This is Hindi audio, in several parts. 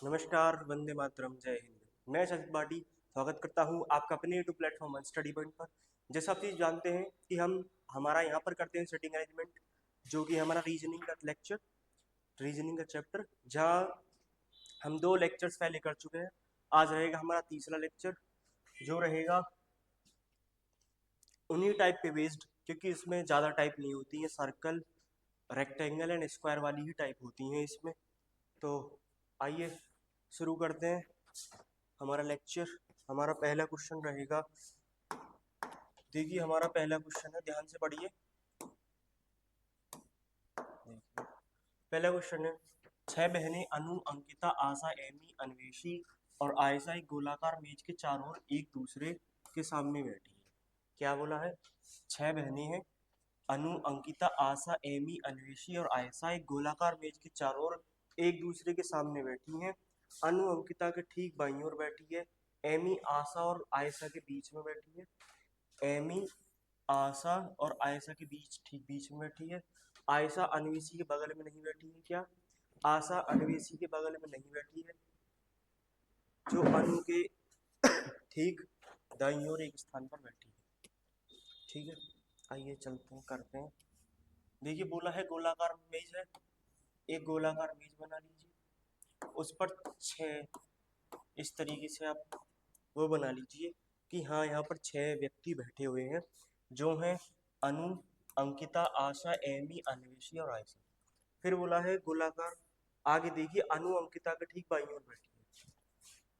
नमस्कार, वंदे मातरम, जय हिंद। मैं शशिक बाटी स्वागत करता हूं आपका अपने यूट्यूब प्लेटफॉर्म स्टडी पॉइंट पर। जैसा आप चीज़ जानते हैं कि हम हमारा यहाँ पर करते हैं सिटिंग अरेंजमेंट, जो कि हमारा रीजनिंग का लेक्चर, रीजनिंग का चैप्टर, जहाँ हम 2 लेक्चर्स पहले कर चुके हैं। आज रहेगा हमारा तीसरा लेक्चर, जो रहेगा उन्हीं टाइप पे बेस्ड, क्योंकि इसमें ज़्यादा टाइप नहीं होती है, सर्कल, रेक्टेंगल एंड स्क्वायर वाली ही टाइप होती हैं इसमें। तो आइए शुरू करते हैं हमारा लेक्चर। हमारा पहला क्वेश्चन रहेगा, देखिए हमारा पहला क्वेश्चन है, ध्यान से पढ़िए। पहला क्वेश्चन है, 6 बहनें अनु, अंकिता, आशा, एमी, अन्वेषी और आयशा एक गोलाकार मेज के चारों ओर एक दूसरे के सामने बैठी है। क्या बोला है? 6 बहनें हैं, अनु, अंकिता, आशा, एमी, अन्वेषी और आयशा एक गोलाकार मेज के चारों ओर एक दूसरे के सामने बैठी हैं। अनु अंकिता के ठीक बाईं ओर बैठी है, एमी आशा और आयशा के बीच में बैठी है, एमी आशा और आयशा के बीच ठीक बीच में बैठी है, आयशा अन्वेषी के बगल में नहीं बैठी है। क्या? आशा अन्वेषी के बगल में नहीं बैठी है, जो अनु के ठीक दाईं ओर एक स्थान पर बैठी है। ठीक है, आइए चलते हैं, करते हैं। देखिए बोला है गोलाकार मेज है, एक गोलाकार मेज बना लीजिए, उस पर 6 इस तरीके से आप वो बना लीजिए कि हाँ यहाँ पर 6 व्यक्ति बैठे हुए हैं, जो हैं अनु, अंकिता, आशा, एमी, अन्वेषी और आयशा। फिर बोला है गोलाकार, आगे देखिए अनु अंकिता के ठीक बाईं ओर बैठी है।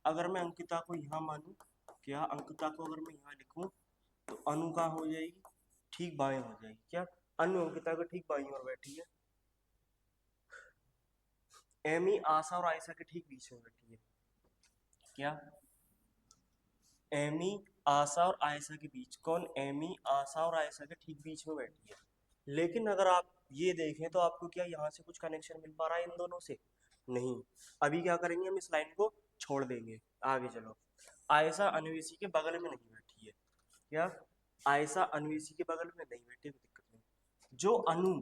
अगर मैं अंकिता को यहाँ मानूं, क्या अंकिता को अगर मैं यहाँ लिखूं, तो अनु कहाँ हो जाएगी? ठीक बाएं हो जाएगी। क्या? अनु अंकिता के ठीक बाईं ओर बैठी है, एमी आशा और आयशा के ठीक बीच में बैठी है। क्या? एमी आशा और आयशा के बीच, कौन? एमी आशा और आयशा के ठीक बीच में बैठी है। लेकिन अगर आप ये देखें तो आपको क्या यहाँ से कुछ कनेक्शन मिल पा रहा है इन दोनों से? नहीं। अभी क्या करेंगे, हम इस लाइन को छोड़ देंगे। आगे चलो, आयशा अन्वेषी के बगल में नहीं बैठी है। क्या? आयशा अन्वेषी के बगल में नहीं बैठी, कोई दिक्कत नहीं। जो अनु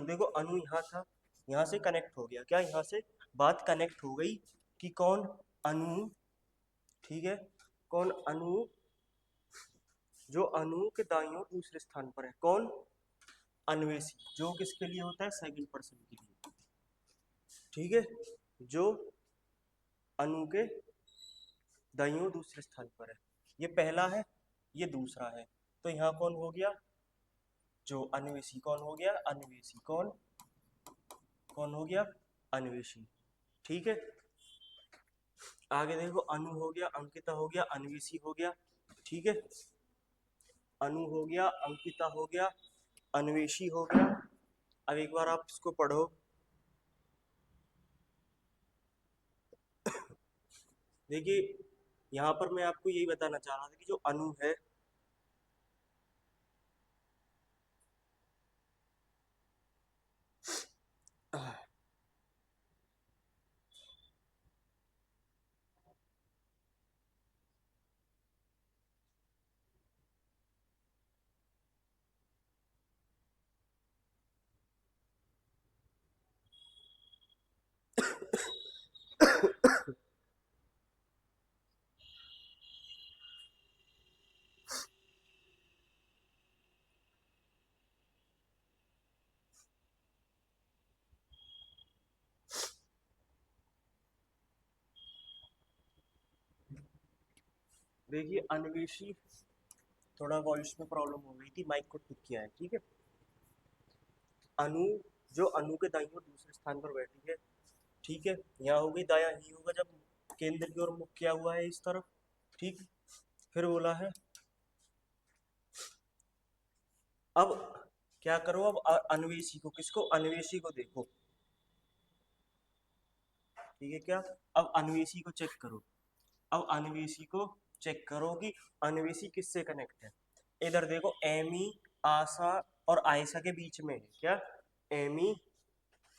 देखो, अनु यहाँ था, यहाँ से कनेक्ट हो गया। क्या? यहाँ से बात कनेक्ट हो गई कि कौन? अनु। ठीक है, कौन? अनु, जो अनु के दाईं ओर दूसरे स्थान पर है। कौन? अन्वेषी, जो किसके लिए होता है? सेकंड पर्सन के लिए। ठीक है, जो अनु के दाईं ओर दूसरे स्थान पर है। ये पहला है, ये दूसरा है। तो यहाँ कौन हो गया? जो अन्वेषी। कौन हो गया? अन्वेषी। कौन कौन हो गया? अन्वेषी। ठीक है, आगे देखो, अनु हो गया, अंकिता हो गया, अन्वेषी हो गया। ठीक है, अनु हो गया, अंकिता हो गया, अन्वेषी हो गया। अब एक बार आप इसको पढ़ो। देखिए यहाँ पर मैं आपको यही बताना चाह रहा था कि जो अनु है, देखिए अन्वेषी, थोड़ा वॉइस में प्रॉब्लम हो गई थी, माइक को ठीक किया है। ठीक है, अनु, जो अनु के दाईं ओर दूसरे स्थान पर बैठी है। ठीक है, यहाँ होगी, दाया ही होगा जब केंद्र की ओर मुख किया हुआ है इस तरफ। ठीक, फिर बोला है अब क्या करो, अब अन्वेषी को, किसको? अन्वेषी को देखो। ठीक है, क्या? अब अन्वेषी को चेक करो। अब अन्वेषी को चेक करो कि अन्वेषी किससे कनेक्ट है। इधर देखो, एमी, आशा और आयशा के बीच में है। क्या? एमी,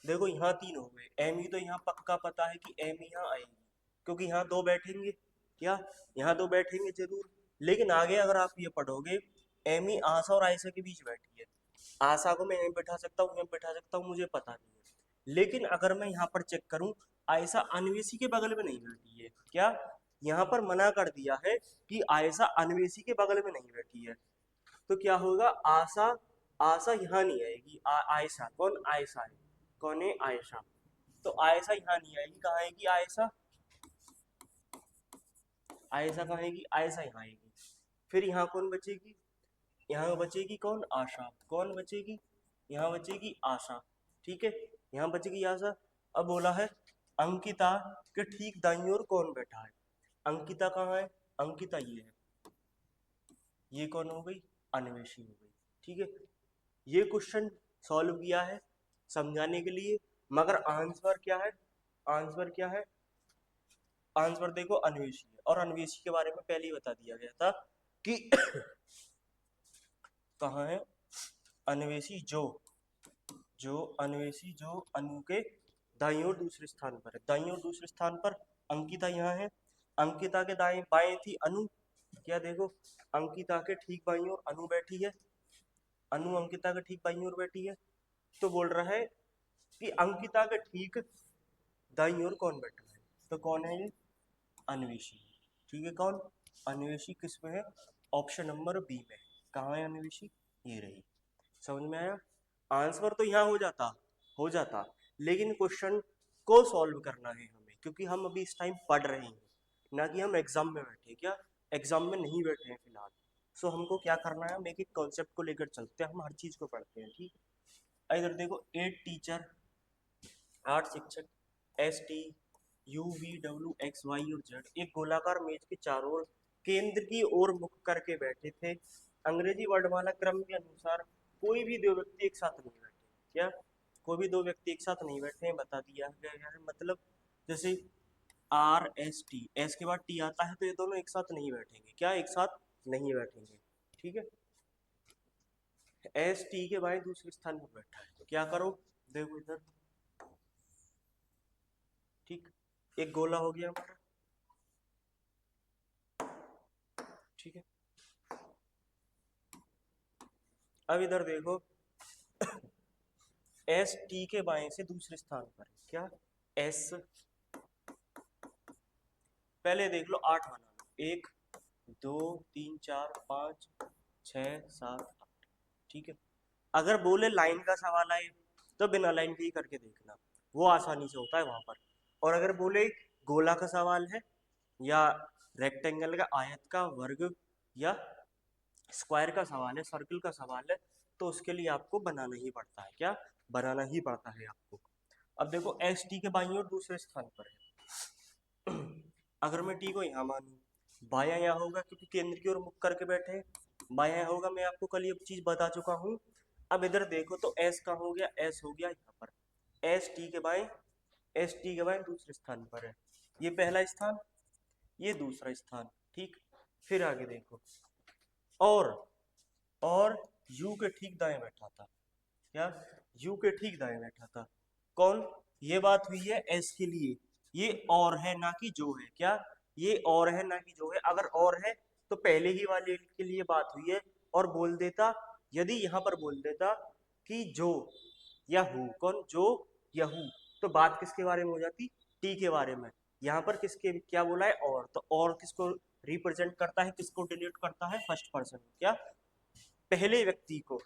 देखो यहाँ 3 हो गए। एमी तो यहाँ पक्का पता है कि एमी यहाँ आएगी, क्योंकि यहाँ 2 बैठेंगे। क्या? यहाँ 2 बैठेंगे जरूर। लेकिन आगे अगर आप ये पढ़ोगे, एमी आशा और आयशा के बीच बैठी है। आशा को मैं यहीं बैठा सकता हूँ, यहीं बैठा सकता हूँ, मुझे पता नहीं है। लेकिन अगर मैं यहाँ पर चेक करूं, आयशा अन्वेषी के बगल में नहीं बैठी है। क्या यहाँ पर मना कर दिया है कि आयशा अन्वेषी के बगल में नहीं बैठी है। तो क्या होगा, आशा, आशा यहाँ नहीं आएगी। आयशा कौन, आयशा है, कौन है, आयशा। तो आयशा यहाँ नहीं आएगी, कहाँ आएगी आयशा, आयशा कहाँ आएगी, आयशा यहाँ आएगी। फिर यहाँ कौन बचेगी, यहाँ बचेगी कौन, आशा। कौन बचेगी, यहाँ बचेगी आशा। ठीक है, यहाँ बचेगी आशा। अब बोला है अंकिता के ठीक दाईं ओर कौन बैठा है। अंकिता कहाँ है, अंकिता ये है, ये कौन हो गई, अन्वेषी हो गई। ठीक है, ये क्वेश्चन सॉल्व किया है समझाने के लिए, मगर आंसर क्या है, आंसर क्या है, आंसर देखो अन्वेषी है। और अन्वेषी के बारे में पहले ही बता दिया गया था कि कहाँ है अन्वेषी, जो अन्वेषी जो अनु के दाईं ओर दूसरे स्थान पर है। दाईं ओर दूसरे स्थान पर अंकिता यहाँ है, अंकिता के दाएं बाएं थी अनु। क्या देखो, अंकिता के ठीक बाईं ओर अनु बैठी है, अनु अंकिता के ठीक बाईं ओर बैठी है। तो बोल रहा है कि अंकिता के ठीक दाईं ओर कौन बैठा है, तो कौन है ये, अन्वेषी। ठीक है, कौन, अन्वेषी किस में है, ऑप्शन नंबर बी में। कहाँ है अन्वेषी, ये रही। समझ में आया, आंसर तो यहाँ हो जाता, लेकिन क्वेश्चन को सॉल्व करना है हमें, क्योंकि हम अभी इस टाइम पढ़ रहे हैं, ना कि हम एग्जाम में बैठे। क्या एग्जाम में नहीं बैठे हैं फिलहाल। सो हमको क्या करना है, हम एक एक कॉन्सेप्ट को लेकर चलते हैं, हम हर चीज को पढ़ते हैं। ठीक है, इधर देखो, 8 टीचर, 8 शिक्षक, S T U V W X Y और जेड एक गोलाकार मेज के चारों ओर केंद्र की ओर मुख करके बैठे थे। अंग्रेजी वर्णमाला क्रम के अनुसार कोई भी दो व्यक्ति एक साथ नहीं बैठे। क्या कोई भी दो व्यक्ति एक साथ नहीं बैठे हैं, बता दिया गया है। मतलब जैसे आर एस टी, एस के बाद टी आता है, तो ये दोनों एक साथ नहीं बैठेंगे। क्या एक साथ नहीं बैठेंगे। ठीक है, एस टी के बाएं दूसरे स्थान पर बैठा है, तो क्या करो, देखो इधर। ठीक, एक गोला हो गया हमारा। ठीक है, अब इधर देखो, एस टी के बाएं से दूसरे स्थान पर है। क्या एस, पहले देख लो 8 बना लो, 1 2 3 4 5 6 7 8। ठीक है, अगर बोले लाइन का सवाल आए तो बिना लाइन के ही करके देखना, वो आसानी से होता है वहां पर। और अगर बोले गोला का सवाल है, या रेक्टेंगल का, आयत का, वर्ग या स्क्वायर का सवाल है, सर्कल का सवाल है, तो उसके लिए आपको बनाना ही पड़ता है। क्या बनाना ही पड़ता है आपको। अब देखो, एस टी के बाईं ओर दूसरे स्थान पर है। अगर मैं टी को यहाँ मानूं, बाया यहाँ होगा क्योंकि केंद्र की ओर मुख करके बैठे हैं, बाया यहाँ होगा, मैं आपको कल ये चीज बता चुका हूँ। अब इधर देखो, तो एस का हो गया, एस हो गया यहाँ पर, एस टी के बाएं, एस टी के बाएं दूसरे स्थान पर है। ये पहला स्थान, ये दूसरा स्थान। ठीक, फिर आगे देखो, और और यू के ठीक दाएं बैठा था। क्या यू के ठीक दाएं बैठा था कौन, ये बात हुई है एस के लिए, ये और है ना कि जो है। क्या ये और है ना कि जो है, अगर और है तो पहले ही वाले के लिए बात हुई है, और बोल देता, यदि यहाँ पर बोल देता कि जो या हु, कौन, जो या हु, तो बात किसके बारे में हो जाती, टी के बारे में। यहाँ पर किसके, क्या बोला है, और, तो और किसको रिप्रेजेंट करता है, किसको डिलीट करता है, फर्स्ट पर्सन, क्या पहले व्यक्ति को।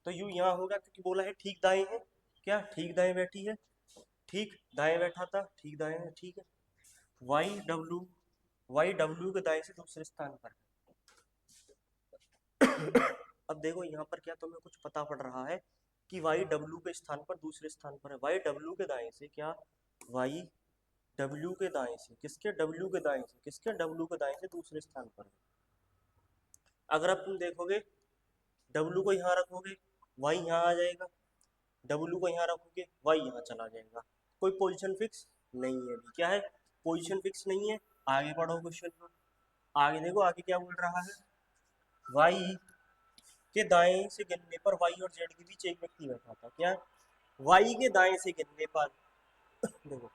तो यू यहाँ होगा क्योंकि बोला है ठीक दाएं है। क्या ठीक दाएं बैठी है, ठीक दाएं बैठा था, ठीक दाएं है। ठीक है, वाई डब्ल्यू, वाई डब्ल्यू के दाएं से दूसरे स्थान पर है। अब देखो यहाँ पर क्या तुम्हें कुछ पता पड़ रहा है कि वाई डब्ल्यू के स्थान पर दूसरे स्थान पर है। वाई डब्ल्यू के दाएं से, क्या वाई डब्ल्यू के दाएं से, किसके, डब्ल्यू के दाएं से, किसके, डब्ल्यू के दाएं से दूसरे स्थान पर है। अगर अब तुम देखोगे, डब्ल्यू को यहाँ रखोगे, वाई यहाँ आ जाएगा, डब्ल्यू को यहाँ रखोगे, वाई यहाँ चला जाएगा। कोई पोजीशन फिक्स नहीं है अभी। क्या है, पोजीशन फिक्स नहीं है। आगे पढ़ो क्वेश्चन को, आगे देखो, आगे क्या बोल रहा है, वाई के दाएं से गिनने पर वाई और जेड के बीच एक व्यक्ति बैठा था। क्या वाई के दाएं से गिनने पर, देखो,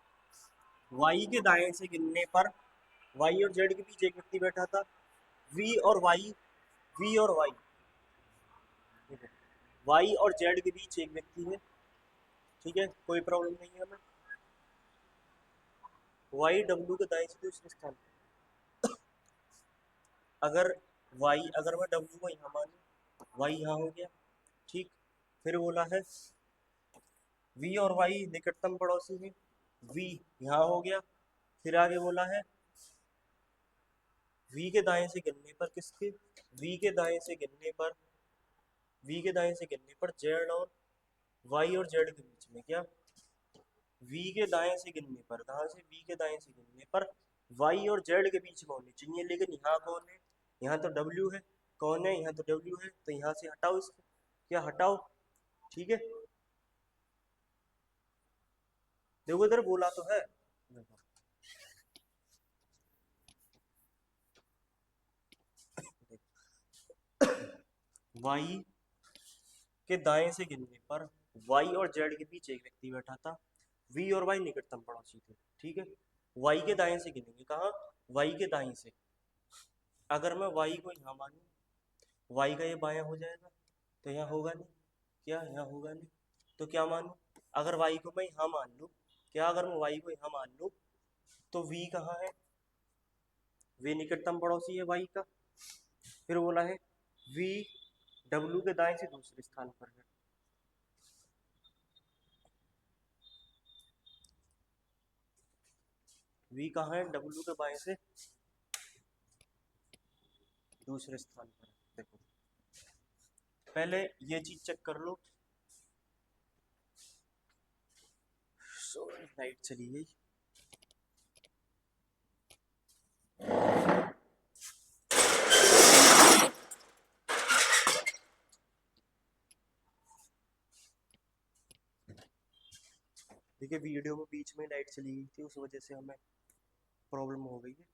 वाई के दाएं से गिनने पर वाई और जेड के बीच एक व्यक्ति बैठा था। वी और वाई, वी और वाई, वाई और जेड के बीच एक व्यक्ति है। ठीक है, कोई प्रॉब्लम नहीं है हमें। वाई डब्ल्यू के दाएं से दूसरे स्थान, अगर अगर मैं डब्ल्यू को यहाँ मानूँ, वाई यहाँ हो गया, ठीक। फिर बोला है वी और वाई निकटतम पड़ोसी है, वी यहाँ हो गया। फिर आगे बोला है वी के दाएं से गिनने पर किसके, वी के दाएं से गिनने पर, वी के दाएं से गिनने पर जेड और वाई और जेड के बीच में क्या, वी के दाएं से गिनने पर, कहाँ से, वी के दाएं से गिनने पर वाई और जेड के बीच में होनी चाहिए, लेकिन यहाँ कौन है, यहाँ तो डब्ल्यू है, कौन है, यहाँ तो डब्ल्यू है, तो यहाँ से हटाओ इसको, क्या हटाओ, ठीक है। देखो इधर बोला तो है, वाई के दाएं से गिनने पर वाई और जेड के बीच एक व्यक्ति बैठा था, वी और वाई निकटतम पड़ोसी थे, ठीक है। वाई के दाएं से गिनेंगे, कहाँ, वाई के दाएं से। अगर मैं वाई को यहाँ मानूँ, वाई का ये बायां हो जाएगा, तो यहाँ होगा नहीं, क्या यहाँ होगा नहीं, तो क्या मानूँ, अगर वाई को मैं यहाँ मान लूँ, क्या अगर मैं वाई को यहाँ मान लूँ, तो वी कहाँ है, वी निकटतम पड़ोसी है वाई का। फिर बोला है वी डब्ल्यू के दाएं से दूसरे स्थान पर है, वी कहाँ है, डब्ल्यू के बाएं से दूसरे स्थान पर है। देखो पहले ये चीज चेक कर लो, सॉरी लाइट चली गई। देखिए वीडियो में बीच में लाइट चली गई थी, उस वजह से हमें प्रॉब्लम हो गई है।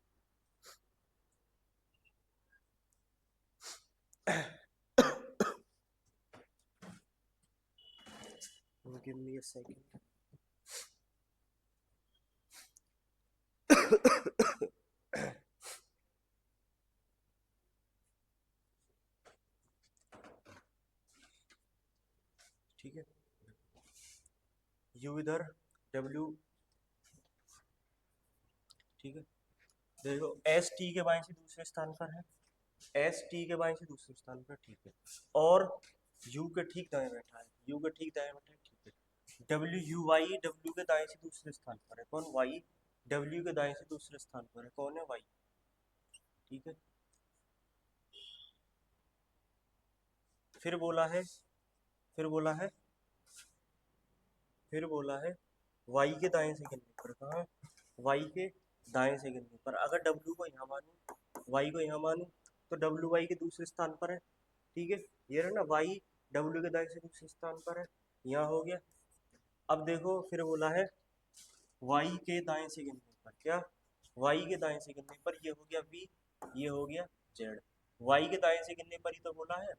Give me a second. ठीक है, यू इधर, डब्ल्यू, ठीक है। देखो एस टी के बाएं से दूसरे स्थान पर है, एस टी के बाएं से दूसरे स्थान पर, ठीक है। और यू के ठीक दाएं बैठा है, यू के ठीक दाएं बैठा है, ठीक है। डब्ल्यू यू वाई डब्ल्यू के दाएं से दूसरे स्थान पर है, कौन, वाई। डब्ल्यू के दाएं से दूसरे स्थान पर है, कौन है, वाई, ठीक है। फिर बोला है, फिर बोला है, फिर बोला है वाई के दाएं से गिनने पर, कहाँ, वाई के दाएं से गिनने पर, अगर डब्ल्यू को यहाँ मानूं, वाई को यहाँ मानूं, तो डब्ल्यू वाई के दूसरे स्थान पर है, ठीक है। ये रहा ना, वाई डब्ल्यू के दाएं से दूसरे स्थान पर है, यहाँ हो गया। अब देखो फिर बोला है वाई के दाएं से गिनने पर, क्या, वाई के दाएं से गिनने पर, ये हो गया वी, ये हो गया जेड। वाई के दाएं से गिनने पर ही तो बोला है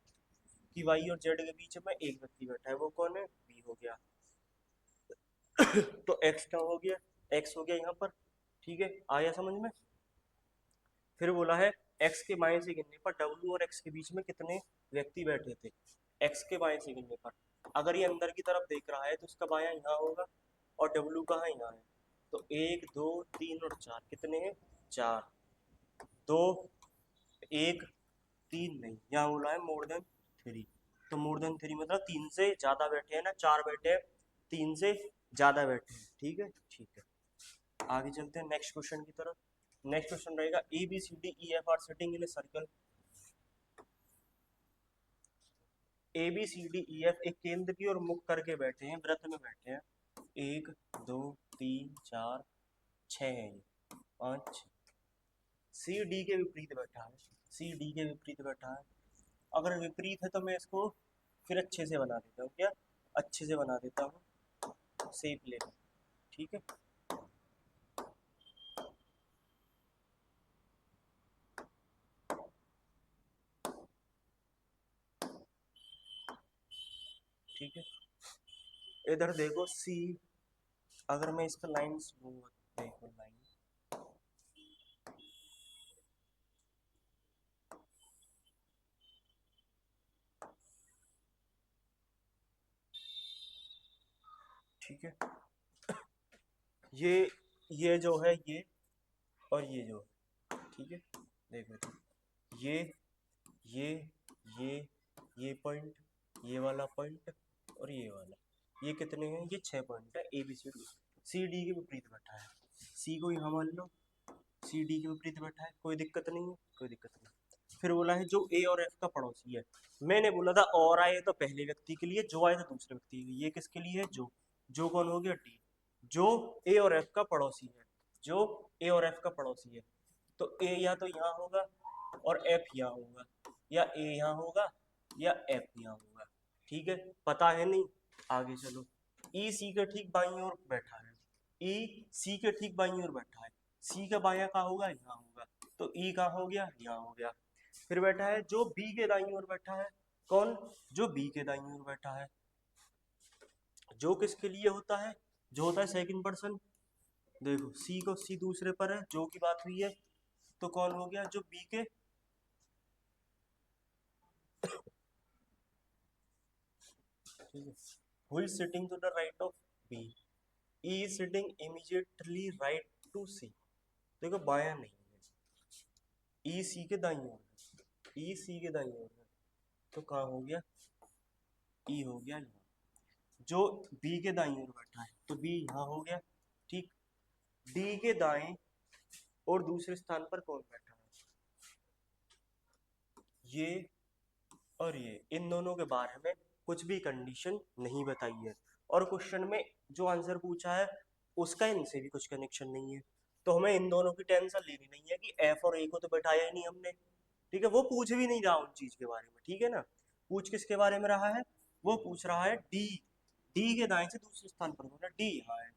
कि वाई और जेड के बीच में एक व्यक्ति बैठा है, वो कौन है, वी हो गया। तो एक्स क्या हो गया, एक्स हो गया यहाँ पर, ठीक है, आया समझ में। फिर बोला है एक्स के बाएं से गिनने पर डब्ल्यू और एक्स के बीच में कितने व्यक्ति बैठे थे, एक्स के बाएं से गिनने पर। अगर ये अंदर की तरफ देख रहा है तो उसका बायां यहाँ होगा, और डब्ल्यू कहाँ यहाँ है, तो एक दो तीन और चार, कितने हैं, चार, दो, एक, तीन नहीं, यहाँ बोला है मोर देन थ्री, तो मोर देन थ्री मतलब तीन से ज्यादा बैठे हैं ना, चार बैठे हैं, तीन से ज्यादा बैठे हैं, ठीक है, ठीक है। आगे चलते हैं नेक्स्ट क्वेश्चन की तरफ। नेक्स्ट क्वेश्चन रहेगा A B C D E F are sitting in a circle, A B C D E F एक केंद्र की ओर मुख करके बैठे हैं, वृत्त में बैठे हैं, एक दो तीन चार छह है, ये पाँच, सी डी के विपरीत बैठा है, सी डी के विपरीत बैठा है। अगर विपरीत है तो मैं इसको फिर अच्छे से बना देता हूँ, क्या, अच्छे से बना देता हूँ, सेप ले, ठीक है। ठीक है, इधर देखो सी, अगर मैं इस पर लाइन, देखो लाइन, ठीक है। ये जो है ये और ये जो है, ठीक है, देखो ये ये ये ये पॉइंट, ये वाला पॉइंट और ये वाला, ये कितने हैं? ये 6 पॉइंट है A B C D. C D के विपरीत बैठा है, सी को यहाँ मान लो, सी डी के विपरीत बैठा है, कोई दिक्कत नहीं है, कोई दिक्कत नहीं। फिर बोला है जो ए और एफ का पड़ोसी है। मैंने बोला था और आए तो पहले व्यक्ति के लिए, जो आए तो दूसरे व्यक्ति के लिए। ये किसके लिए है? जो कौन हो गया? डी। जो ए और एफ का पड़ोसी है, जो ए और एफ का पड़ोसी है, तो ए या तो यहाँ होगा और एफ यहाँ होगा, या ए यहाँ होगा या एफ यहाँ होगा, ठीक है। पता है नहीं, आगे चलो। ई सी के ठीक बाईं ओर बैठा है, ई सी के ठीक बाईं ओर बैठा है, सी का बायां कहाँ होगा? यहाँ होगा, तो ई कहाँ हो गया? यहाँ हो गया। फिर बैठा है जो बी के दाईं ओर बैठा है, कौन? जो बी के दाईं ओर बैठा है। जो किसके लिए होता है? जो होता है सेकंड पर्सन। देखो सी को, सी दूसरे पर है, जो की बात हुई है, तो कौन हो गया? जो बी के, ठीक है, who is sitting to the right of B, E is sitting immediately right to C। देखो बायां नहीं है, E C के दाईं ओर है, E C के दाईं ओर है, तो कहाँ हो गया? E हो गया यहाँ। जो B के दाईं ओर बैठा है, तो B यहाँ हो गया, ठीक। D के दाएं और दूसरे स्थान पर कौन बैठा है? ये और ये, इन दोनों के बारे में कुछ भी कंडीशन नहीं बताई है, और क्वेश्चन में जो आंसर पूछा है उसका इनसे भी कुछ कनेक्शन नहीं है, तो हमें इन दोनों की टेंशन लेनी नहीं है कि एफ और ए को तो बैठाया ही नहीं हमने, ठीक है। वो पूछ भी नहीं रहा उन चीज के बारे में, ठीक है ना। पूछ किसके बारे में रहा है? वो पूछ रहा है डी, डी के दाएं से दूसरे स्थान पर होना, डी यहाँ है,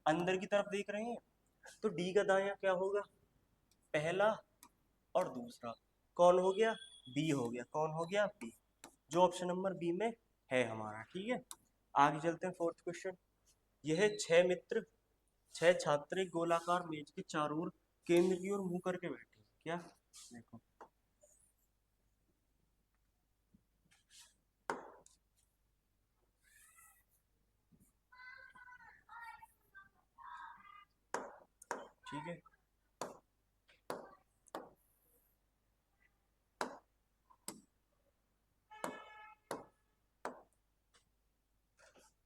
अंदर की तरफ देख रहे हैं, तो डी का दायां क्या होगा? पहला और दूसरा, कौन हो गया? बी हो गया, कौन हो गया? बी, जो ऑप्शन नंबर बी में है हमारा, ठीक है। आगे चलते हैं, फोर्थ क्वेश्चन। यह 6 मित्र, 6 छात्र एक गोलाकार मेज के चारों ओर केंद्र की ओर मुंह करके बैठे, क्या? देखो ठीक है,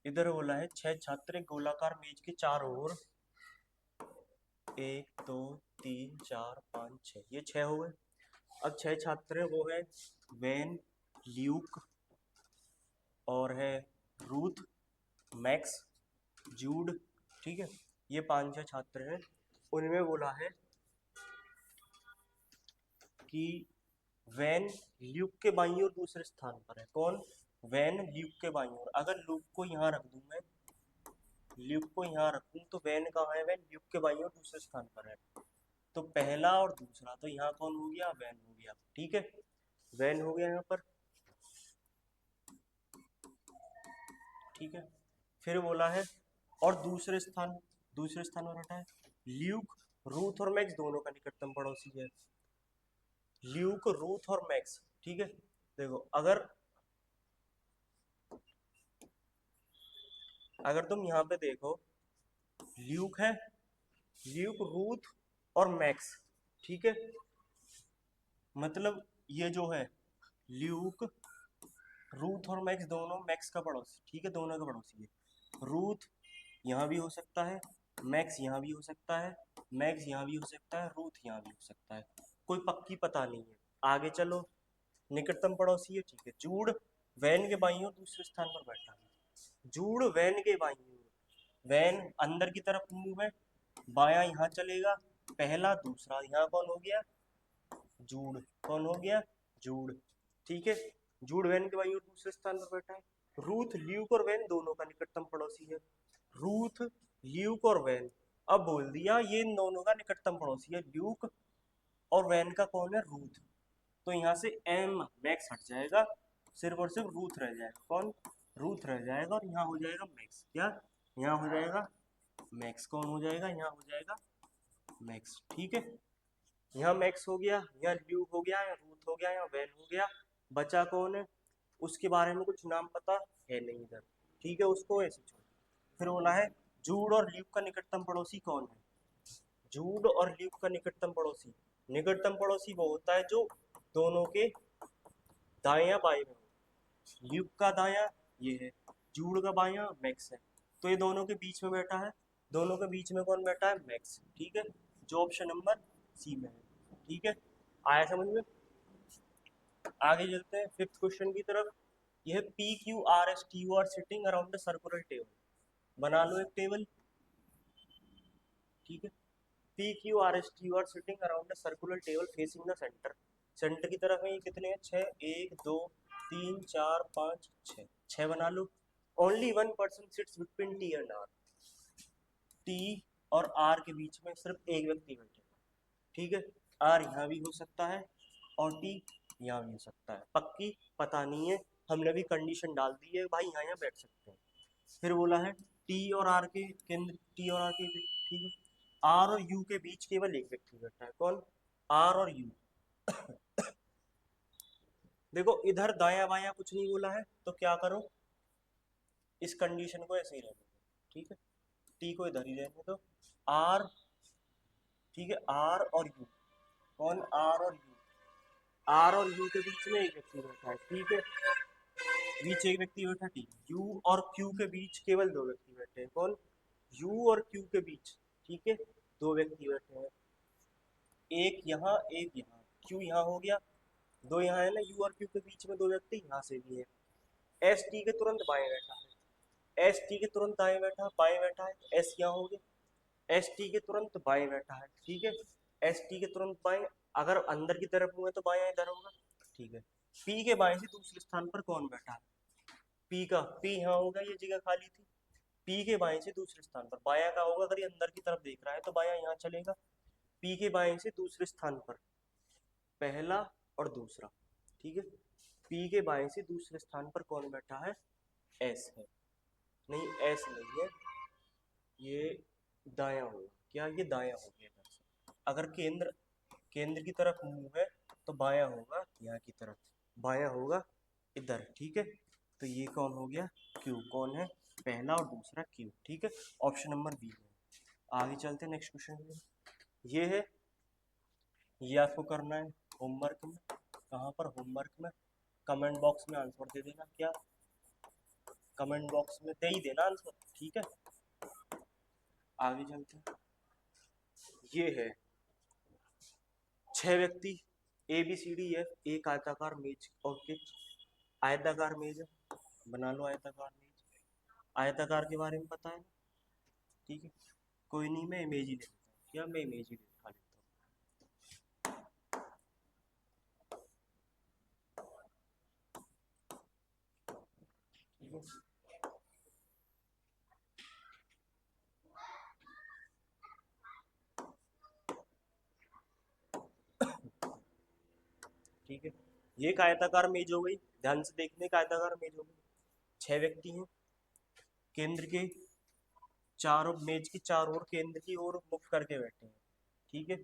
इधर बोला है 6 छात्र एक गोलाकार मेज के चारों ओर, 1 2 3 4 5 6, ये 6 हो गए। अब 6 छात्र हैं, वो है वैन, ल्यूक और है रूथ, मैक्स, जूड, ठीक है। ये 5 6 छात्र हैं, उनमें बोला है कि वैन ल्यूक के बाईं ओर दूसरे स्थान पर है, कौन? वैन ल्यूक के बाईं ओर। अगर ल्यूक को यहाँ रख दूं मैं, ल्यूक को यहाँ रखूं, तो वैन कहाँ है? वैन ल्यूक के बाईं ओर दूसरे स्थान पर है, तो पहला और दूसरा, तो यहाँ कौन हो गया? वैन हो गया, ठीक है, वैन हो गया यहाँ पर, ठीक है। फिर बोला है और दूसरे स्थान पर बैठा है ल्यूक, रूथ और मैक्स दोनों का निकटतम पड़ोसी है, ल्यूक, रूथ और मैक्स, ठीक है। देखो अगर तुम यहाँ पे देखो, ल्यूक है, ल्यूक, रूथ और मैक्स, ठीक है, मतलब ये जो है ल्यूक, रूथ और मैक्स दोनों मैक्स का पड़ोसी, ठीक है, दोनों का पड़ोसी है। रूथ यहाँ भी हो सकता है, मैक्स यहाँ भी हो सकता है, मैक्स यहाँ भी हो सकता है, रूथ यहाँ भी हो सकता है, कोई पक्की पता नहीं है। आगे चलो, निकटतम पड़ोसी है, ठीक है। जूड वैन के बाईं ओर दूसरे स्थान पर बैठा है, जूड वैन के बाईं ओर, वैन अंदर की तरफ मूव है, बायां यहाँ चलेगा, पहला दूसरा, यहाँ कौन हो गया? जूड, कौन हो गया? जूड, ठीक है। जूड वैन के बाईं ओर दूसरे स्थान पर बैठा है। रूथ ल्यूक और वैन दोनों का निकटतम पड़ोसी है, रूथ, ल्यूक और वैन। अब बोल दिया ये इन दोनों का निकटतम पड़ोसी है, ल्यूक और वैन का कौन है? रूथ। तो यहाँ से एम मैक्स हट जाएगा, सिर्फ और सिर्फ रूथ रह जाएगा, कौन? रूथ रह जाएगा, और यहाँ हो जाएगा मैक्स, क्या? यहाँ हो जाएगा मैक्स, कौन हो जाएगा? यहाँ हो जाएगा मैक्स, ठीक है। यहाँ मैक्स हो गया, यहाँ ल्यूक हो गया, यहाँ रूथ हो गया, यहाँ वैन हो गया, बचा कौन है? उसके बारे में कुछ नाम पता है नहीं इधर, ठीक है, उसको ऐसे छोड़। फिर बोला है जूड और ल्यूक का निकटतम पड़ोसी कौन है? जूड और ल्यूक का निकटतम पड़ोसी वो होता है जो दोनों के दाएं या बाएं में हो। ल्यूक का दायां ये है, जूड का बायां मैक्स है, तो ये दोनों के बीच में बैठा है। दोनों के बीच में कौन बैठा है? मैक्स। ठीक है, जो ऑप्शन नंबर सी में है। ठीक है, आया समझ में? आगे चलते हैं फिफ्थ क्वेश्चन की तरफ। यह P Q R S T U are sitting around the circular table. बना लो एक टेबल। ठीक है, P Q R S T U are sitting around the circular table facing the centre. Centre की तरफ है, ये कितने हैं? 6, 1 2 3 4 5 6, 6 बना लो। Only one person sits between T and R. T और आर के बीच में सिर्फ एक व्यक्ति बैठे। ठीक है, आर यहाँ भी हो सकता है और टी यहाँ भी हो सकता है। पक्की पता नहीं है, हमने भी कंडीशन डाल दी है भाई यहाँ यहाँ बैठ सकते हैं। फिर बोला है टी और आर के केंद्र, टी और आर के बीच। ठीक है, आर और यू के बीच केवल एक व्यक्ति बैठा है। कौन? आर और यू। देखो इधर दाया बाया कुछ नहीं बोला है, तो क्या करो, इस कंडीशन को ऐसे ही रहने दो। ठीक है, टी को इधर ही रहने दो। आर, ठीक है, आर और यू। कौन? आर और यू। आर और यू के बीच में एक व्यक्ति बैठा है। ठीक है, बीच एक व्यक्ति बैठा। ठीक, यू और क्यू के बीच केवल दो व्यक्ति बैठे हैं। कौन? यू और क्यू के बीच। ठीक है, दो व्यक्ति बैठे हैं, एक यहाँ एक यहाँ। क्यू यहाँ हो गया, दो यहाँ है ना, यू और क्यू के बीच में दो व्यक्ति यहाँ से भी है। एस टी के तुरंत बाएं बैठा है, एस टी के तुरंत दाएं बैठा है, बाएं बैठा है, एस यहाँ हो गया। एस टी के तुरंत बाएं बैठा है। ठीक है, एस टी के तुरंत बाएं, अगर अंदर की तरफ हुए तो बायां इधर होगा। ठीक है, पी के बाएं से दूसरे स्थान पर कौन बैठा है? पी का, पी यहाँ होगा, ये जगह खाली थी। पी के बाएं से दूसरे स्थान पर बायां का होगा, अगर ये अंदर की तरफ देख रहा है तो बायां यहाँ चलेगा। पी के बाएं से दूसरे स्थान पर पहला और दूसरा। ठीक है, पी के बाएं से दूसरे स्थान पर कौन बैठा है? एस है। नहीं, एस नहीं है, ये दाया होगा। क्या? ये दाया हो गया इधर से। अगर केंद्र, केंद्र की तरफ मुंह है तो बाया होगा यहाँ की तरफ, बाया होगा इधर। ठीक है, तो ये कौन हो गया? क्यू। कौन है? पहला और दूसरा क्यू। ठीक है, ऑप्शन नंबर बी में। आगे चलते हैं नेक्स्ट क्वेश्चन में। ये है, ये आपको करना है होमवर्क में। कहाँ पर? होमवर्क में। कमेंट बॉक्स में आंसर दे देना। क्या? कमेंट बॉक्स में दे ही देना आंसर। ठीक है, आगे चलते हैं। ये है 6 व्यक्ति, A B C D F, एक आयताकार मेज और पिच। आयताकार मेज है, बना लो आयताकार मेज। आयताकार के बारे में पता है? ठीक है, कोई नहीं, मैं इमेज ही ले लेता हूँ। क्या? मैं इमेज ही दिखा लेता हूँ। ठीक है, ये एक आयताकार मेज हो गई, ध्यान से देखने का, आयताकार मेज हो गई। 6 व्यक्ति हैं, केंद्र के चारों, मेज के चारों ओर केंद्र की ओर मुख करके बैठे हैं। ठीक है,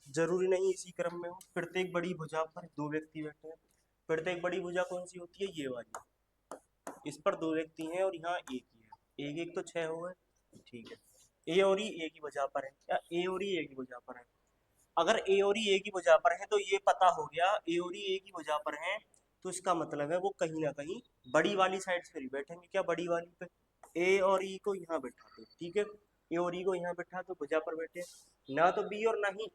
जरूरी नहीं इसी क्रम में हो। प्रत्येक बड़ी भुजा पर दो व्यक्ति बैठे हैं। प्रत्येक बड़ी भुजा कौन सी होती है? ये वाली। इस पर दो व्यक्ति हैं और यहाँ एक ही है। एक एक तो 6 हो गए। ठीक है, ए और ई एक ही भुजा पर है। क्या? ए और ई एक ही भुजा पर है। अगर ए और ई एक ही भुजा पर है तो ये पता हो गया, ए और ई एक ही भुजा पर है, तो इसका मतलब है वो कहीं ना कहीं बड़ी वाली साइड से ही बैठेंगे। क्या? बड़ी वाली पे। ए और ई को यहाँ बैठा दो। ठीक है, ए और ई को यहाँ बैठा तो भुजा पर बैठे। ना तो बी और ना ही,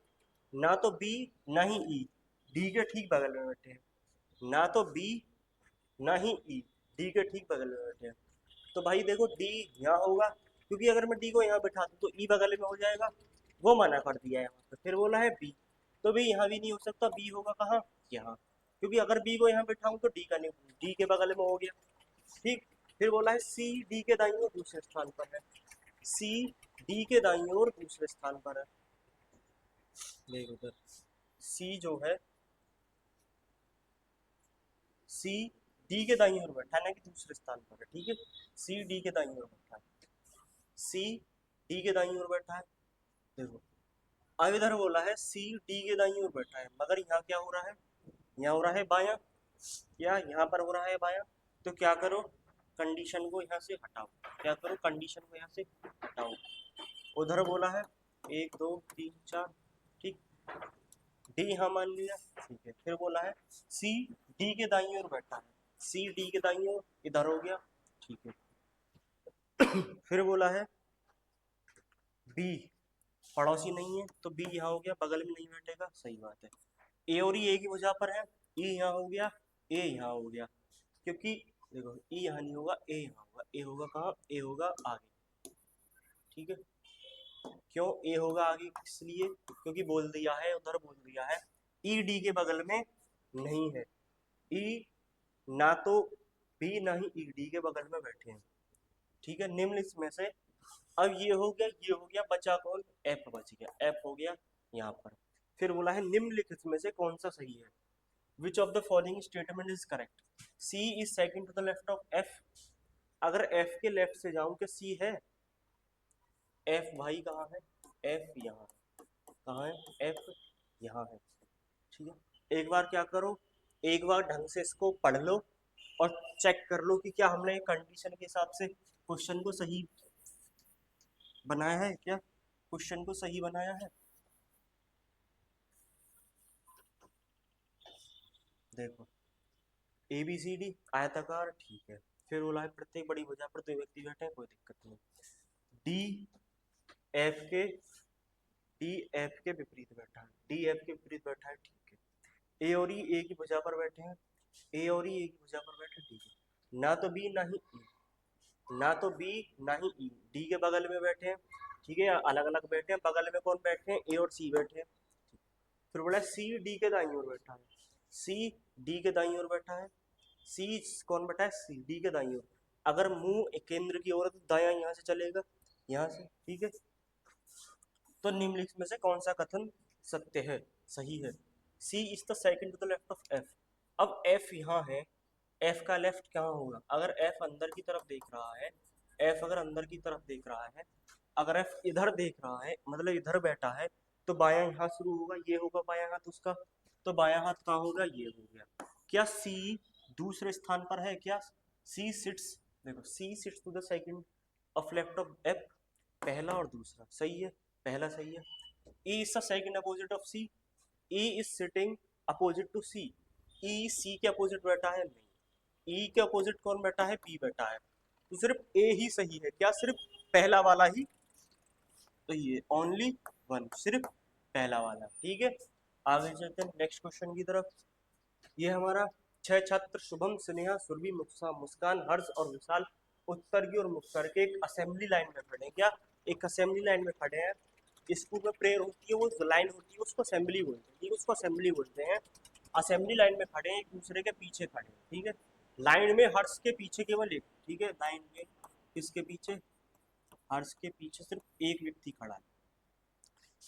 ना तो बी ना ही ई, डी के ठीक बगल में बैठे हैं। ना तो बी ना ही ई, डी के ठीक बगल में बैठे हैं। तो भाई देखो डी यहाँ होगा, क्योंकि अगर मैं डी को यहाँ बैठा दूँ तो ई बगल में हो जाएगा, वो मना कर दिया है यहाँ पे। फिर बोला है बी, तो बी यहाँ भी नहीं हो सकता, बी होगा कहाँ? यहाँ, क्योंकि अगर बी को यहाँ बैठाऊँ तो डी का नहीं, डी के बगल में हो गया। ठीक, फिर बोला है सी डी के दाईं ओर दूसरे स्थान पर है। सी डी के दाईं ओर दूसरे स्थान पर है। देखो उधर सी जो है, सी डी के दाईं ओर बैठा है ना, कि दूसरे स्थान पर है। ठीक है, सी डी के दाईं ओर बैठा है, सी डी के दाईं ओर बैठा है। देखो अब इधर बोला है सी डी के दाईं ओर बैठा है, मगर यहाँ क्या हो रहा है? यहाँ हो रहा है बायां, या यहाँ पर हो रहा है बायां। तो क्या करो, कंडीशन को यहाँ से हटाओ, क्या करो, कंडीशन को यहाँ से हटाओ। उधर बोला है 1 2 3 4, ठीक, डी यहाँ मान लिया, ठीक है। फिर बोला है सी डी के दाईं ओर बैठा है, सी डी के दाईं ओर इधर हो गया, ठीक है। फिर बोला है बी पड़ोसी नहीं है, तो बी यहाँ हो गया, बगल में नहीं बैठेगा, सही बात है। ए और ई एक ही वजह पर है, ई यहाँ हो गया, ए यहाँ हो गया, क्योंकि देखो ई यहाँ नहीं होगा, ए यहाँ होगा, ए होगा कहाँ, ए होगा आगे, ठीक है। क्यों ए होगा आगे, इसलिए क्योंकि बोल दिया है, उधर बोल दिया है ई डी के बगल में नहीं है, ई ना तो बी ना ही ई डी के बगल में बैठे हैं, ठीक है। निम्नलिखित में से अब ये हो गया, ये हो गया, बचा कौन, एफ बच गया, एफ हो गया यहाँ पर। फिर बोला है निम्नलिखित में से कौन सा सही है, which of the following statement is correct, C is second to the left of F. अगर एफ के लेफ्ट से जाऊं क्या सी है, एफ भाई कहाँ है, एफ यहाँ, कहाँ है, एफ यहाँ है, ठीक है। एक बार क्या करो, एक बार ढंग से इसको पढ़ लो और चेक कर लो कि क्या हमने कंडीशन के हिसाब से क्वेश्चन को सही बनाया है, क्या क्वेश्चन को सही बनाया है। देखो ए बी सी डी आयताकार, ठीक है। फिर बोला है प्रत्येक बड़ी भुजा पर 2 व्यक्ति बैठे हैं, कोई दिक्कत नहीं। डी एफ के विपरीत बैठा है, डी एफ के विपरीत बैठा है, ठीक है। ए और ई एक ही भुजा पर बैठे हैं, ए और ई एक ही भुजा पर बैठे, ठीक है। ना तो बी ना ही ई, ना तो बी ना ही ई डी के बगल में बैठे हैं, ठीक है, अलग अलग बैठे हैं। बगल में कौन बैठे हैं, ए और सी बैठे हैं। फिर बोला सी डी के दाईं ओर बैठा है, सी डी के दाईं ओर बैठा है, सी कौन बैठा है, सी डी के दाईं ओर। अगर मुंह केंद्र की ओर है तो दायां यहाँ से चलेगा, यहाँ से, ठीक है। तो निम्नलिखित में से कौन सा कथन सत्य है, सही है, C is the second to the left of F. अब एफ यहाँ है, एफ का लेफ्ट कहाँ होगा, अगर एफ अंदर की तरफ देख रहा है, एफ अगर अंदर की तरफ देख रहा है, अगर एफ इधर देख रहा है, मतलब इधर बैठा है, तो बायां यहाँ शुरू होगा, ये होगा बायां हाथ उसका, तो बायां हाथ कहाँ होगा, ये हो गया। क्या सी दूसरे स्थान पर है, क्या सी सिट्स, देखो C sits to the second of left of F, पहला और दूसरा सही है, पहला सही है। E is the second opposite of C, E is sitting opposite to C, E C के अपोजिट बैठा है, नहीं, ई के अपोजिट कौन बैठा है, बी बैठा है, तो सिर्फ ए ही सही है, क्या सिर्फ पहला वाला ही, तो ये ओनली वन, सिर्फ पहला वाला, ठीक है। आगे चलते हैं नेक्स्ट क्वेश्चन की तरफ। ये हमारा 6 छात्र शुभम, स्नेहा, सुरभि, मुस्कान, हर्ष और विशाल उत्तर की ओर मुख करके एक असेंबली लाइन में खड़े हैं, क्या एक असेंबली लाइन में खड़े हैं। स्कूल में प्रेयर होती है, वो जो लाइन होती है उसको असेंबली बोलते हैं, ठीक है, उसको असेंबली बोलते हैं। असेंबली लाइन में खड़े हैं, एक दूसरे के पीछे खड़े हैं, ठीक है। लाइन में हर्ष के पीछे केवल एक, ठीक है, लाइन में किसके पीछे, हर्ष के पीछे सिर्फ एक व्यक्ति खड़ा है।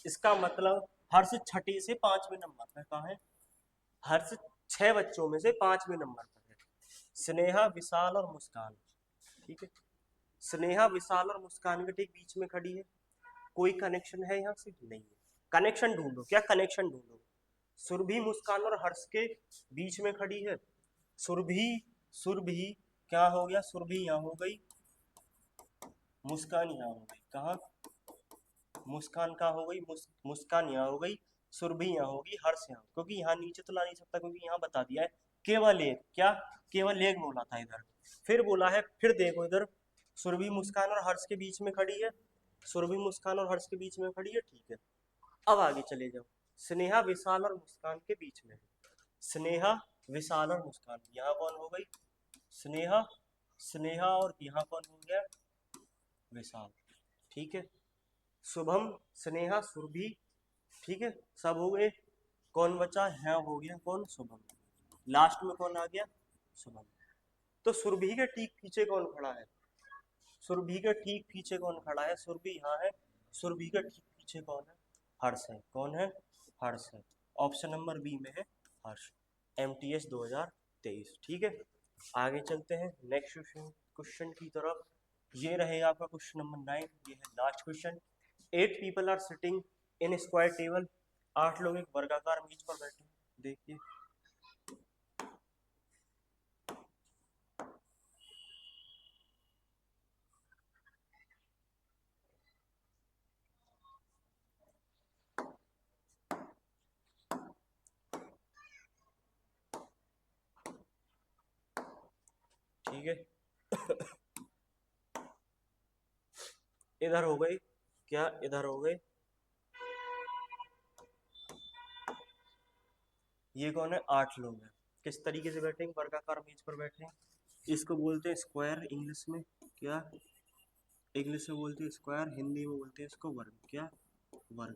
इसका मतलब हर्ष छठे से 5वें नंबर पर कहाँ है, हर्ष 6 बच्चों में से 5वें नंबर पर है। स्नेहा, विशाल और मुस्कान, ठीक है, स्नेहा, विशाल और मुस्कान के ठीक बीच में खड़ी है। कोई कनेक्शन है यहाँ से, नहीं है। कनेक्शन ढूंढो, क्या कनेक्शन ढूंढो। सुरभि, मुस्कान और हर्ष के बीच में खड़ी है। सुरभि, सुरभि क्या हो गया, सुरभि यहाँ हो गई, मुस्कान यहाँ हो गई, कहाँ, मुस्कान कहाँ हो गई, मुस्कान यहाँ हो गई, सुरभि यहाँ होगी, हर्ष यहाँ, क्योंकि यहाँ नीचे तो ला नहीं सकता, क्योंकि यहाँ बता दिया है केवल एक, क्या केवल एक बोला था इधर। फिर बोला है, फिर देखो इधर, सुरभि मुस्कान और हर्ष के बीच में खड़ी है, सुरभि मुस्कान और हर्ष के बीच में खड़ी है, ठीक है। अब आगे चले जाओ, स्नेहा, विशाल और मुस्कान के बीच में, स्नेहा, विशाल और मुस्कान, यहाँ कौन हो गई, स्नेहा, स्नेहा और यहाँ कौन हो गया, विशाल, ठीक है। शुभम, स्नेहा, सुरभि, ठीक है, सब हो गए। कौन बचा, है हो गया कौन, शुभम, लास्ट में कौन आ गया, शुभम। तो सुरभि के ठीक पीछे कौन खड़ा है, सुरभि के ठीक पीछे कौन खड़ा है, सुरभि यहाँ है, सुरभि के ठीक पीछे कौन है, हर्ष है, कौन है, हर्ष है, ऑप्शन नंबर बी में है हर्ष, MTS 2023, ठीक है। आगे चलते हैं नेक्स्ट क्वेश्चन की तरफ। ये रहेगा आपका क्वेश्चन नंबर 9, ये है last question. 8 people are sitting in square table, 8 लोग एक वर्गाकार मेज पर बैठे हैं, देखिए ठीक है। इधर हो गई, क्या इधर हो गई, ये कौन है, 8 लोग हैं। किस तरीके से बैठेंगे, वर्गाकार मेज पर बैठे हैं। इसको बोलते हैं स्क्वायर इंग्लिश में, क्या इंग्लिश में बोलते हैं स्क्वायर, हिंदी में बोलते हैं इसको वर्ग, क्या वर्ग,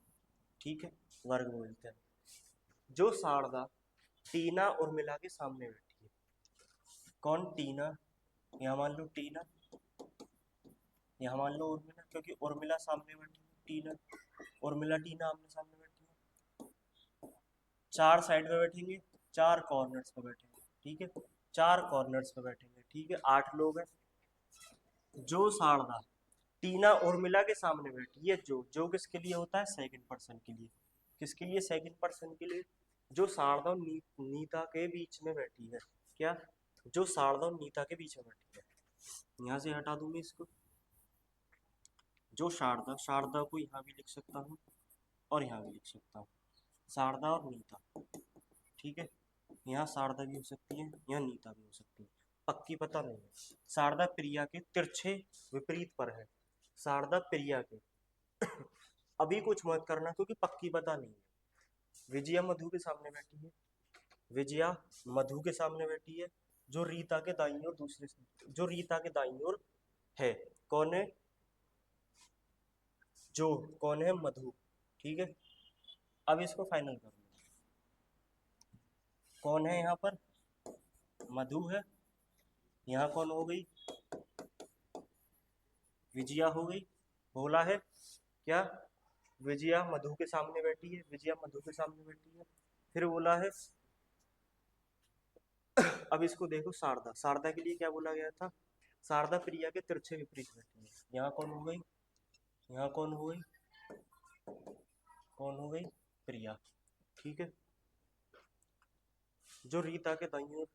ठीक है, वर्ग बोलते हैं। जो शारदा टीना उर्मिला के सामने बैठी है, कौन, टीना, यहाँ मान लो टीना, यहाँ मान लो उर्मिला, क्योंकि उर्मिला सामने बैठी है, टीना उर्मिला टीना आमने सामने बैठी है। चार साइड पे बैठेंगे, चार कॉर्नर्स पे बैठेंगे, ठीक है, चार कॉर्नर्स पे बैठेंगे, ठीक है, 8 लोग हैं। जो शारदा टीना उर्मिला के सामने बैठी है, जो किसके लिए होता है, सेकंड पर्सन के लिए, किसके लिए, सेकंड पर्सन के लिए। जो शारदा और नीता के बीच में बैठी है, क्या, जो शारदा और नीता के बीच में बैठी है, यहाँ से हटा दूंगी इसको। जो शारदा, शारदा को यहाँ भी लिख सकता हूँ और यहाँ भी लिख सकता हूँ, शारदा और नीता, ठीक है, यहाँ शारदा भी हो सकती है, यहाँ नीता भी हो सकती है, पक्की पता नहीं है। शारदा प्रिया के तिरछे विपरीत पर है, शारदा प्रिया के अभी कुछ मत करना क्योंकि पक्की पता नहीं है। विजया मधु के सामने बैठी है, विजया मधु के सामने बैठी है, जो रीता के दाईं ओर दूसरे, जो रीता के दाईं ओर है, कौन है, जो कौन है, मधु, ठीक है। अब इसको फाइनल कर लो, कौन है यहाँ पर, मधु है, यहाँ कौन हो गई, विजया हो गई, बोला है क्या, विजया मधु के सामने बैठी है, विजया मधु के सामने बैठी है, फिर बोला है। अब इसको देखो, शारदा, शारदा के लिए क्या बोला गया था, शारदा प्रिया के तिरछे विपरीत बैठी है, यहाँ कौन हो गई, यहाँ कौन हो गई, कौन हो गई, प्रिया, ठीक है। जो रीता के दाईं ओर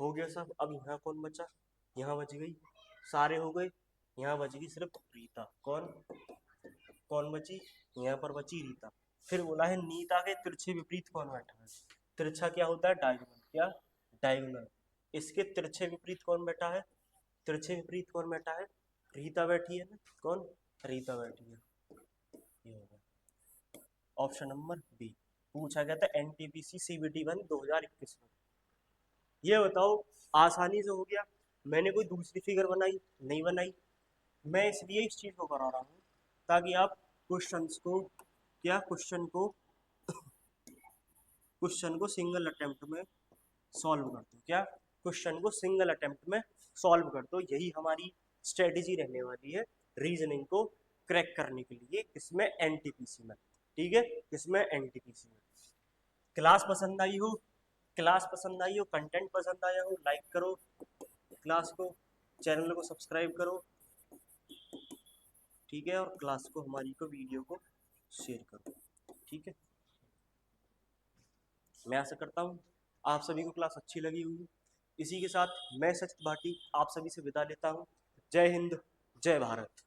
हो गया सब। अब यहाँ कौन बचा, यहाँ बच गई, सारे हो गए, यहाँ बच गई सिर्फ रीता, कौन, कौन बची, यहाँ पर बची रीता। फिर बोला है नीता के तिरछे विपरीत कौन बैठा है, तिरछा क्या होता है, डायगोनल, क्या डायगोनल, इसके तिरछे विपरीत कौन बैठा है, तिरछे विपरीत कौन बैठा है, रीता बैठी है ना, कौन, रीता बैठी है, ये होगा ऑप्शन नंबर बी। पूछा गया था एनटीपीसी सीबीटी 1 2021 में। ये बताओ, आसानी से हो गया, मैंने कोई दूसरी फिगर बनाई नहीं बनाई, मैं इसलिए इस चीज को करा रहा हूँ ताकि आप क्वेश्चंस को, क्या क्वेश्चन को सिंगल अटेम्प्ट में सॉल्व कर दो, क्या क्वेश्चन को सिंगल अटेम्प्ट में सॉल्व कर दो। यही हमारी स्ट्रेटेजी रहने वाली है रीजनिंग को क्रैक करने के लिए, इसमें एनटीपीसी में, ठीक है, इसमें एनटीपीसी में। क्लास पसंद आई हो, क्लास पसंद आई हो, कंटेंट पसंद आया हो, लाइक करो क्लास को, चैनल को सब्सक्राइब करो, ठीक है, और क्लास को, हमारी को, वीडियो को शेयर करो, ठीक है। मैं आशा करता हूँ आप सभी को क्लास अच्छी लगी हुई। इसी के साथ मैं सचित भाटी आप सभी से विदा लेता हूँ। जय हिंद, जय भारत।